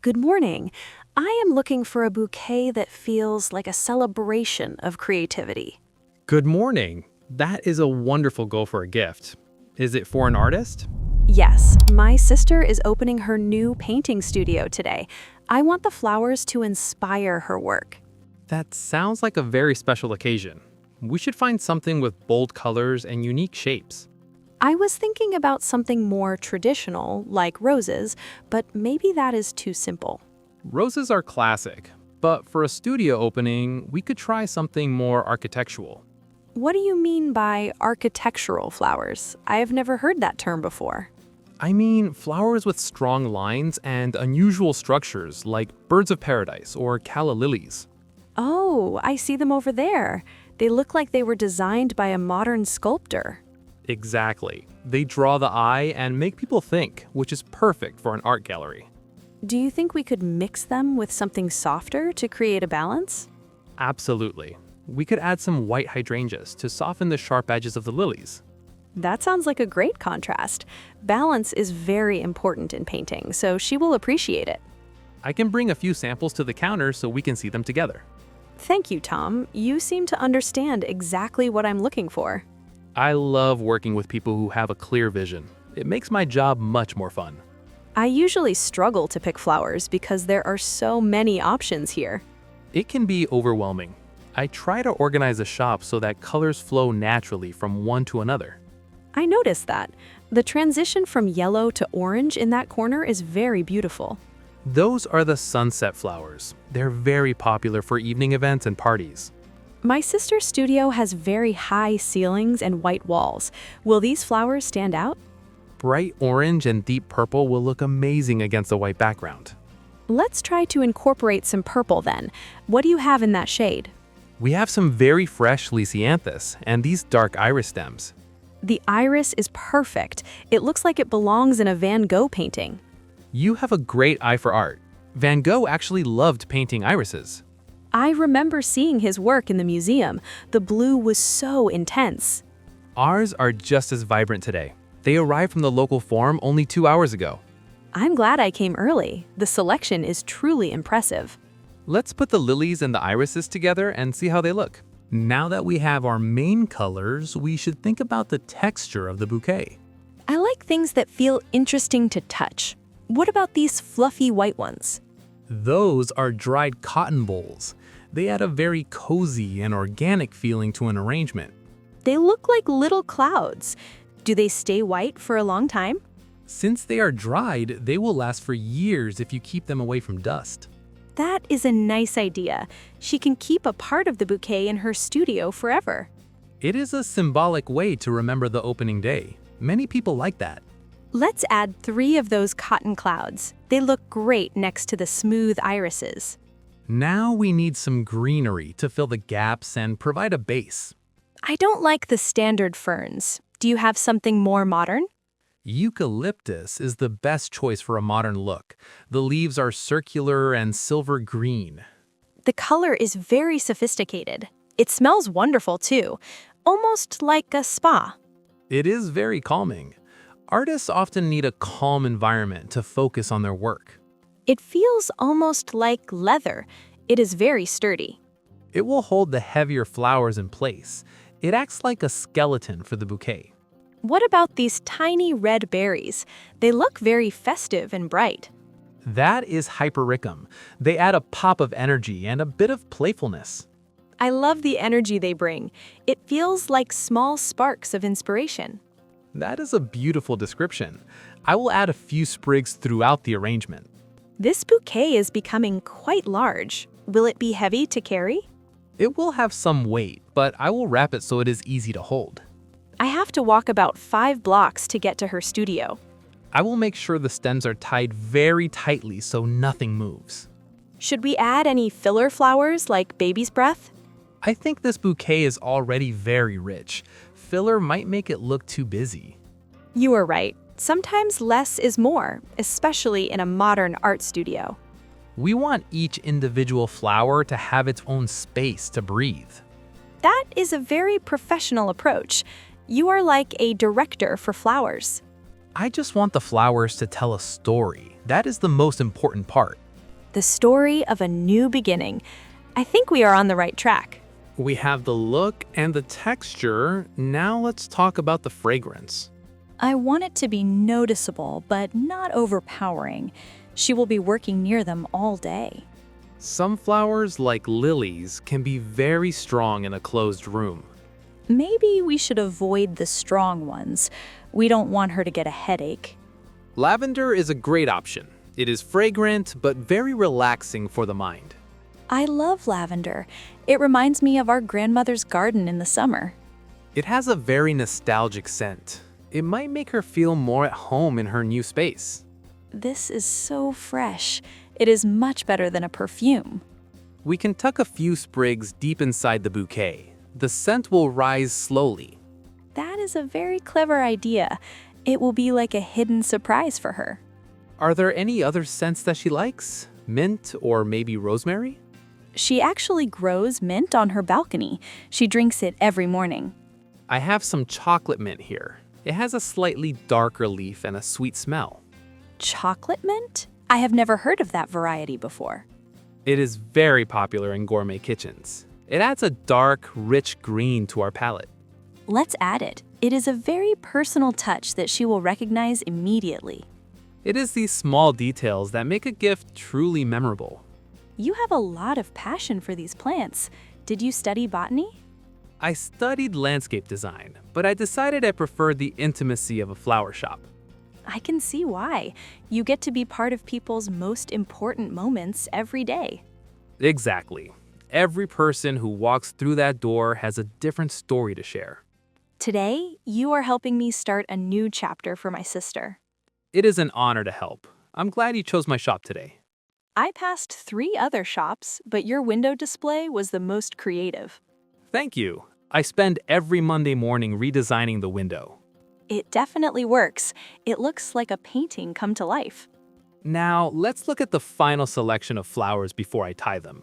Good morning. I am looking for a bouquet that feels like a celebration of creativity. Good morning. That is a wonderful goal for a gift. Is it for an artist? Yes, my sister is opening her new painting studio today. I want the flowers to inspire her work. That sounds like a very special occasion. We should find something with bold colors and unique shapes. I was thinking about something more traditional, like roses, but maybe that is too simple. Roses are classic, but for a studio opening, we could try something more architectural. What do you mean by architectural flowers? I have never heard that term before. I mean flowers with strong lines and unusual structures like birds of paradise or calla lilies. Oh, I see them over there. They look like they were designed by a modern sculptor. Exactly. They draw the eye and make people think, which is perfect for an art gallery. Do you think we could mix them with something softer to create a balance? Absolutely. We could add some white hydrangeas to soften the sharp edges of the lilies. That sounds like a great contrast. Balance is very important in painting, so she will appreciate it. I can bring a few samples to the counter so we can see them together. Thank you, Tom. You seem to understand exactly what I'm looking for. I love working with people who have a clear vision. It makes my job much more fun. I usually struggle to pick flowers because there are so many options here. It can be overwhelming. I try to organize a shop so that colors flow naturally from one to another. I noticed that. The transition from yellow to orange in that corner is very beautiful. Those are the sunset flowers. They're very popular for evening events and parties. My sister's studio has very high ceilings and white walls. Will these flowers stand out? Bright orange and deep purple will look amazing against a white background. Let's try to incorporate some purple then. What do you have in that shade? We have some very fresh Lysianthus and these dark iris stems. The iris is perfect. It looks like it belongs in a Van Gogh painting. You have a great eye for art. Van Gogh actually loved painting irises. I remember seeing his work in the museum. The blue was so intense. Ours are just as vibrant today. They arrived from the local farm only 2 hours ago. I'm glad I came early. The selection is truly impressive. Let's put the lilies and the irises together and see how they look. Now that we have our main colors, we should think about the texture of the bouquet. I like things that feel interesting to touch. What about these fluffy white ones? Those are dried cotton bolls. They add a very cozy and organic feeling to an arrangement. They look like little clouds. Do they stay white for a long time? Since they are dried, they will last for years if you keep them away from dust. That is a nice idea. She can keep a part of the bouquet in her studio forever. It is a symbolic way to remember the opening day. Many people like that. Let's add 3 of those cotton clouds. They look great next to the smooth irises. Now we need some greenery to fill the gaps and provide a base. I don't like the standard ferns. Do you have something more modern? Eucalyptus is the best choice for a modern look. The leaves are circular and silver green. The color is very sophisticated. It smells wonderful too, almost like a spa. It is very calming. Artists often need a calm environment to focus on their work. It feels almost like leather. It is very sturdy. It will hold the heavier flowers in place. It acts like a skeleton for the bouquet. What about these tiny red berries? They look very festive and bright. That is hypericum. They add a pop of energy and a bit of playfulness. I love the energy they bring. It feels like small sparks of inspiration. That is a beautiful description. I will add a few sprigs throughout the arrangement. This bouquet is becoming quite large. Will it be heavy to carry? It will have some weight, but I will wrap it so it is easy to hold. I have to walk about 5 blocks to get to her studio. I will make sure the stems are tied very tightly so nothing moves. Should we add any filler flowers like baby's breath? I think this bouquet is already very rich. Filler might make it look too busy. You are right. Sometimes less is more, especially in a modern art studio. We want each individual flower to have its own space to breathe. That is a very professional approach. You are like a director for flowers. I just want the flowers to tell a story. That is the most important part. the story of a new beginning. I think we are on the right track. We have the look and the texture. Now let's talk about the fragrance. I want it to be noticeable, but not overpowering. She will be working near them all day. Some flowers, like lilies, can be very strong in a closed room. Maybe we should avoid the strong ones. We don't want her to get a headache. Lavender is a great option. It is fragrant, but very relaxing for the mind. I love lavender. It reminds me of our grandmother's garden in the summer. It has a very nostalgic scent. It might make her feel more at home in her new space. This is so fresh. It is much better than a perfume. We can tuck a few sprigs deep inside the bouquet. The scent will rise slowly. That is a very clever idea. It will be like a hidden surprise for her. Are there any other scents that she likes? Mint or maybe rosemary? She actually grows mint on her balcony. She drinks it every morning. I have some chocolate mint here. It has a slightly darker leaf and a sweet smell. Chocolate mint? I have never heard of that variety before. It is very popular in gourmet kitchens. It adds a dark, rich green to our palette. Let's add it. It is a very personal touch that she will recognize immediately. It is these small details that make a gift truly memorable. You have a lot of passion for these plants. Did you study botany? I studied landscape design, but I decided I preferred the intimacy of a flower shop. I can see why. You get to be part of people's most important moments every day. Exactly. Every person who walks through that door has a different story to share. Today, you are helping me start a new chapter for my sister. It is an honor to help. I'm glad you chose my shop today. I passed 3 other shops, but your window display was the most creative. Thank you. I spend every Monday morning redesigning the window. It definitely works. It looks like a painting come to life. Now, let's look at the final selection of flowers before I tie them.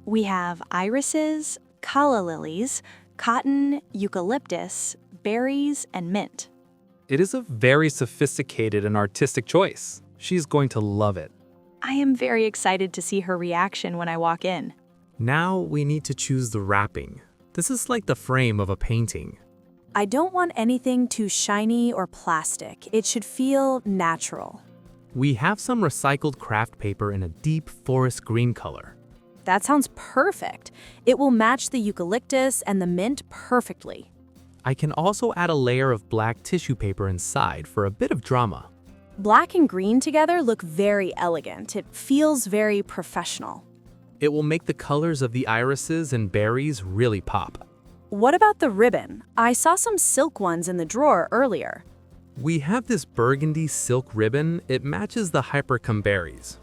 We have irises, calla lilies, cotton, eucalyptus, berries, and mint. It is a very sophisticated and artistic choice. She's going to love it. I am very excited to see her reaction when I walk in. Now we need to choose the wrapping. This is like the frame of a painting. I don't want anything too shiny or plastic. It should feel natural. We have some recycled craft paper in a deep forest green color. That sounds perfect. It will match the eucalyptus and the mint perfectly. I can also add a layer of black tissue paper inside for a bit of drama. Black and green together look very elegant. It feels very professional. It will make the colors of the irises and berries really pop. What about the ribbon? I saw some silk ones in the drawer earlier. We have this burgundy silk ribbon. It matches the hypercum berries.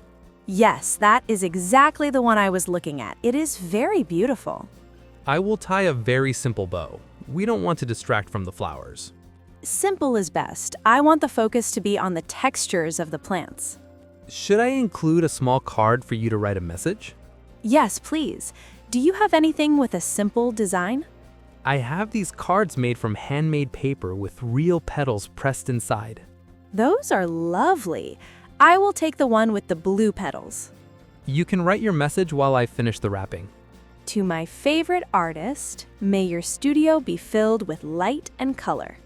Yes, that is exactly the one I was looking at. It is very beautiful. I will tie a very simple bow. We don't want to distract from the flowers. Simple is best. I want the focus to be on the textures of the plants. Should I include a small card for you to write a message? Yes, please. Do you have anything with a simple design? I have these cards made from handmade paper with real petals pressed inside. Those are lovely. I will take the one with the blue petals. You can write your message while I finish the wrapping. To my favorite artist, may your studio be filled with light and color.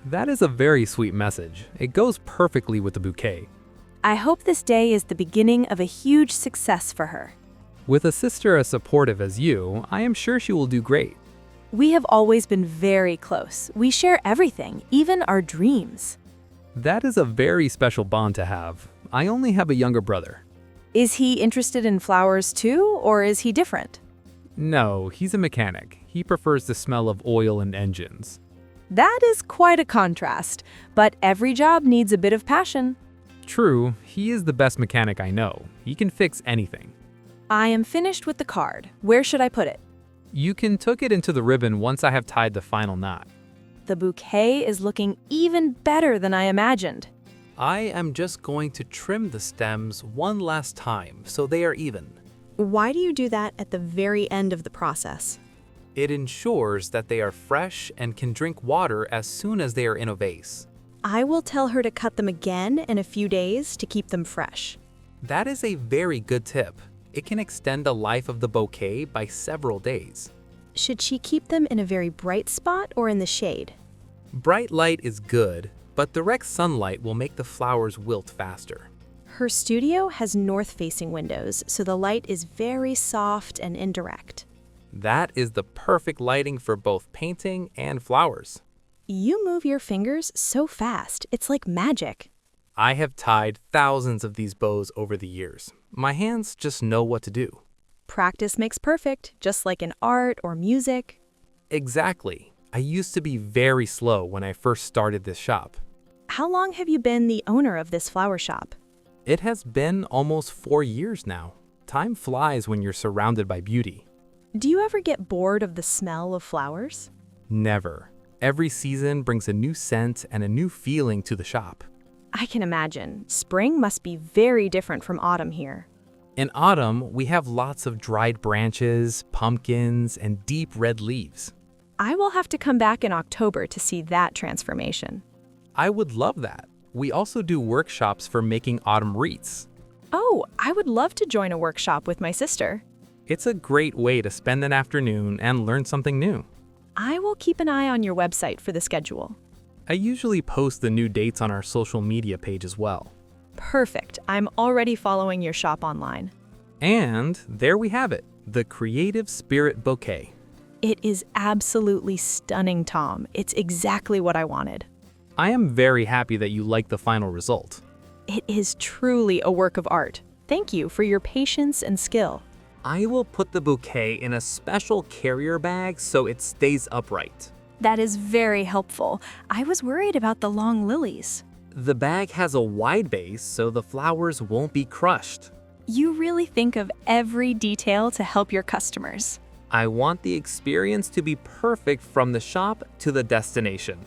That is a very sweet message. It goes perfectly with the bouquet. I hope this day is the beginning of a huge success for her. With a sister as supportive as you, I am sure she will do great. We have always been very close. We share everything, even our dreams. That is a very special bond to have. I only have a younger brother. Is he interested in flowers too, or is he different? No, he's a mechanic. He prefers the smell of oil and engines. That is quite a contrast, but every job needs a bit of passion. True, he is the best mechanic I know. He can fix anything. I am finished with the card. Where should I put it? You can tuck it into the ribbon once I have tied the final knot. The bouquet is looking even better than I imagined. I am just going to trim the stems one last time so they are even. Why do you do that at the very end of the process? It ensures that they are fresh and can drink water as soon as they are in a vase. I will tell her to cut them again in a few days to keep them fresh. That is a very good tip. It can extend the life of the bouquet by several days. Should she keep them in a very bright spot or in the shade? Bright light is good, but direct sunlight will make the flowers wilt faster. Her studio has north-facing windows, so the light is very soft and indirect. That is the perfect lighting for both painting and flowers. You move your fingers so fast, it's like magic. I have tied thousands of these bows over the years. My hands just know what to do. Practice makes perfect, just like in art or music. Exactly. I used to be very slow when I first started this shop. How long have you been the owner of this flower shop? It has been almost 4 years now. Time flies when you're surrounded by beauty. Do you ever get bored of the smell of flowers? Never. Every season brings a new scent and a new feeling to the shop. I can imagine. Spring must be very different from autumn here. In autumn, we have lots of dried branches, pumpkins, and deep red leaves. I will have to come back in October to see that transformation. I would love that. We also do workshops for making autumn wreaths. Oh, I would love to join a workshop with my sister. It's a great way to spend an afternoon and learn something new. I will keep an eye on your website for the schedule. I usually post the new dates on our social media page as well. Perfect. I'm already following your shop online. And there we have it, the Creative Spirit Bouquet. It is absolutely stunning, Tom. It's exactly what I wanted. I am very happy that you like the final result. It is truly a work of art. Thank you for your patience and skill. I will put the bouquet in a special carrier bag so it stays upright. That is very helpful. I was worried about the long lilies. The bag has a wide base so the flowers won't be crushed. You really think of every detail to help your customers. I want the experience to be perfect from the shop to the destination.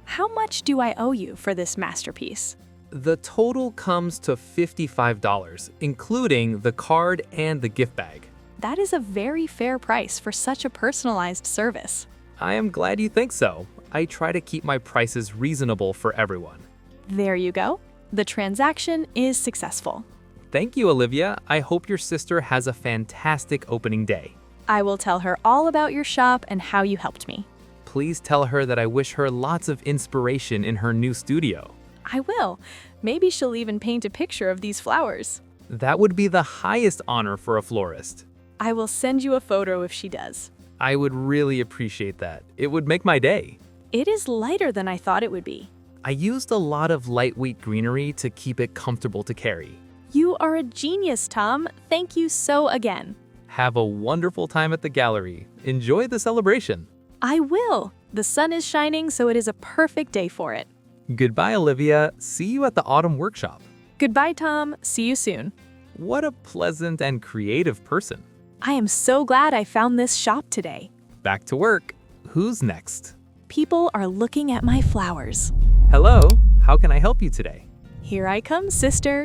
How much do I owe you for this masterpiece? The total comes to $55, including the card and the gift bag. That is a very fair price for such a personalized service. I am glad you think so. I try to keep my prices reasonable for everyone. There you go. The transaction is successful. Thank you, Olivia. I hope your sister has a fantastic opening day. I will tell her all about your shop and how you helped me. Please tell her that I wish her lots of inspiration in her new studio. I will. Maybe she'll even paint a picture of these flowers. That would be the highest honor for a florist. I will send you a photo if she does. I would really appreciate that. It would make my day. It is lighter than I thought it would be. I used a lot of lightweight greenery to keep it comfortable to carry. You are a genius, Tom. Thank you so again. Have a wonderful time at the gallery. Enjoy the celebration. I will. The sun is shining, so it is a perfect day for it. Goodbye, Olivia. See you at the autumn workshop. Goodbye, Tom. See you soon. What a pleasant and creative person. I am so glad I found this shop today. Back to work. Who's next? People are looking at my flowers. Hello, how can I help you today? Here I come, sister.